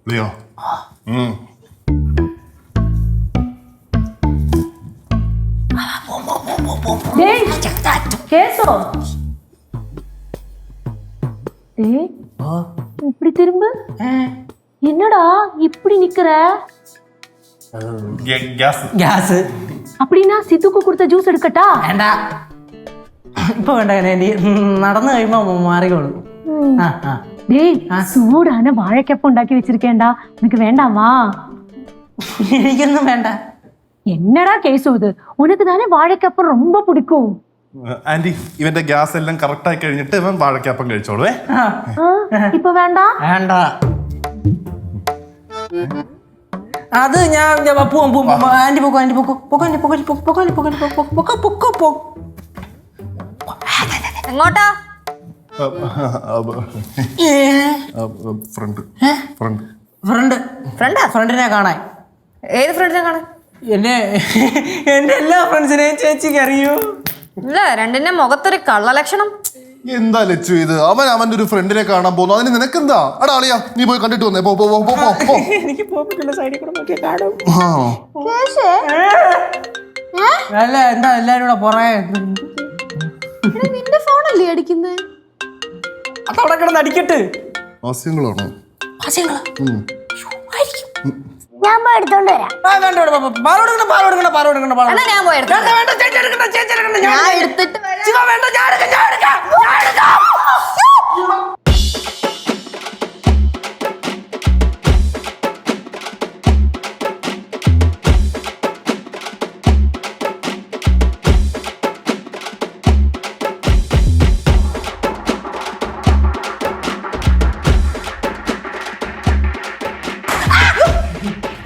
Leo கேசோ இப்படி திரும்ப என்னடா இப்படி நிக்கிற ഗ്യാസ് அப்படின்னா சித்துக்கு கொடுத்த ஜூஸ் எடுக்கட்டா വേണ്ട ഇപ്പൊ വേണ്ട കനേന്റി നടന്നു കഴിയുമ്പോ മാറിക്കോളൂ டேய் சூடான வாழைக்கப்பம் ഉണ്ടാക്കി വെച്ചിരിക്കേണ്ടാ உனக்கு வேண்டாமா എനിക്കൊന്നും വേണ്ട என்னடா கேசு இது உனக்கு தானே வாழைக்கப்பம் ரொம்ப பிடிக்கும் ആന്റി ഇവന്റെ ഗ്യാസ് എല്ലാം കറക്റ്റ് ആയി കഴിഞ്ഞിട്ട് ഇവൻ വാഴക്കാപ്പം കഴിച്ചോളൂ ഇപ്പൊ വേണ്ട വേണ്ട അത് ഞാൻ ആന്റി പൊക്കോ ആന്റി പൊക്കോ പൊക്കോ എങ്ങോട്ടാ ഫ്രണ്ടിനെ കാണാൻ ഏത് ഫ്രണ്ടിനെ കാണാൻ എന്റെ എല്ലാ ഫ്രണ്ട്സിനെയും ചേച്ചിക്ക് അറിയൂ ഇല്ല രണ്ടിന്റെ മുഖത്തൊരു കള്ളലക്ഷണം എന്താ ലച്ചു ഇത് അവന്റെ ഒരു ഫ്രണ്ടിനെ കാണാൻ പോകുന്നു അതിന് നിനക്കെന്താ അടാ അളിയാ നീ പോയി കണ്ടിട്ട് വന്നേ പോ എനിക്ക് പോകാൻ സൈഡിൽ കൂടെ നോക്കിയാ കാണും അല്ല എന്താ എല്ലാരും കൂടെ പുറകെ നിന്റെ ഫോണല്ലേ അടിക്കുന്നത് അതവിടെ കിടന്ന് അടിക്കട്ട് ആസ്യങ്ങളാണോ ഞാൻ പോയി എടുത്തോണ്ട് വരാം. എന്നാ ഞാൻ പോയി എടുക്കാം. ഞാൻ എടുത്തിട്ട്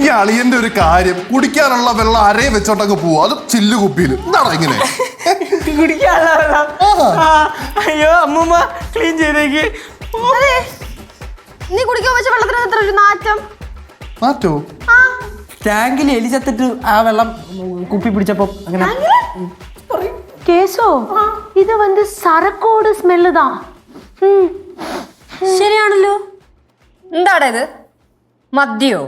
ഈ അളിയന്റെ ഒരു കാര്യം കുടിക്കാനുള്ള വെള്ളം അരയെ വെച്ചോട്ടങ്ങ് പോവും അത് ചില്ലു കുപ്പിയിൽ എന്താണോ ഇങ്ങനെ കുടിക്കാനുള്ള വെള്ളം അയ്യോ അമ്മൂമ്മ ക്ലീൻ ചെയ്തേക്ക് നീ കുടിക്കാൻ വെച്ച വെള്ളത്തിന് എത്ര ഒരു നാറ്റം മാറ്റോ ടാങ്കിൽ എലി ചത്തിട്ട് ആ വെള്ളം കുപ്പി പിടിച്ചപ്പോ അങ്ങനെ கேசோ இது வந்து சரக்கோட ஸ்மெல்லு தான் ശരിയാണല്ലോ എന്താടാ ഇത് മദ്യോ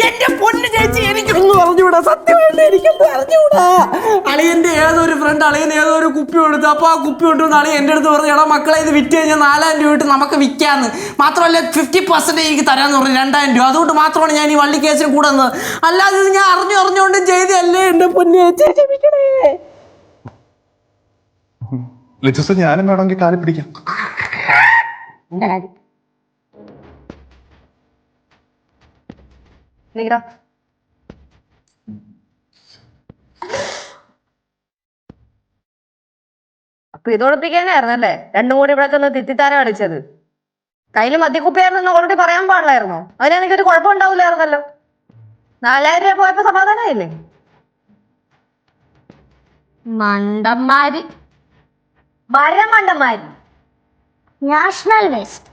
എന്റെ പൊന്ന് ചേച്ചി എനിക്കൊന്നും അറിഞ്ഞൂടാ സത്യമായിട്ട് എനിക്കൊന്നും അറിഞ്ഞൂടാ അളിയന്റെ ഏതൊരു ഫ്രണ്ട് അളിയൻ ഏതോ ഒരു കുപ്പി കൊടുത്തു അപ്പൊ ആ കുപ്പി കൊണ്ടുവന്ന് അളിയൻ എന്റെ അടുത്ത് പറഞ്ഞു എടാ മക്കളെ ഇത് വിറ്റ് കഴിഞ്ഞാൽ 4000 രൂപ ഇട്ട് നമുക്ക് വിൽക്കാന്ന് മാത്രമല്ല 50% എനിക്ക് തരാന്ന് പറഞ്ഞു 2000 രൂപ അതുകൊണ്ട് മാത്രമാണ് ഞാൻ ഈ വള്ളി കേസിന് കൂടെ വന്നത് അല്ലാതെ ഇത് ഞാൻ അറിഞ്ഞുകൊണ്ടും ചെയ്തല്ലേ എന്റെ പൊന്ന് ചേച്ചി ലച്ചൂസ് ഞാനും വേണമെങ്കിൽ കാലി പിടിക്കാം അപ്പൊ ഇത് ഉറപ്പിക്കാനായിരുന്നല്ലേ രണ്ടും കൂടി ഇവിടെ ഒന്ന് തിത്തിത്താരം അടിച്ചത് കയ്യില് മദ്യക്കുപ്പിയായിരുന്നു ഓൾറെഡി പറയാൻ പാടില്ലായിരുന്നോ അതിനെനിക്കൊരു കുഴപ്പം ഉണ്ടാവില്ലായിരുന്നല്ലോ 4000 രൂപ പോയപ്പോ സമാധാനമായില്ലേ മണ്ടന്മാര് മണ്ടന്മാര് നാഷണൽ വേസ്റ്റ്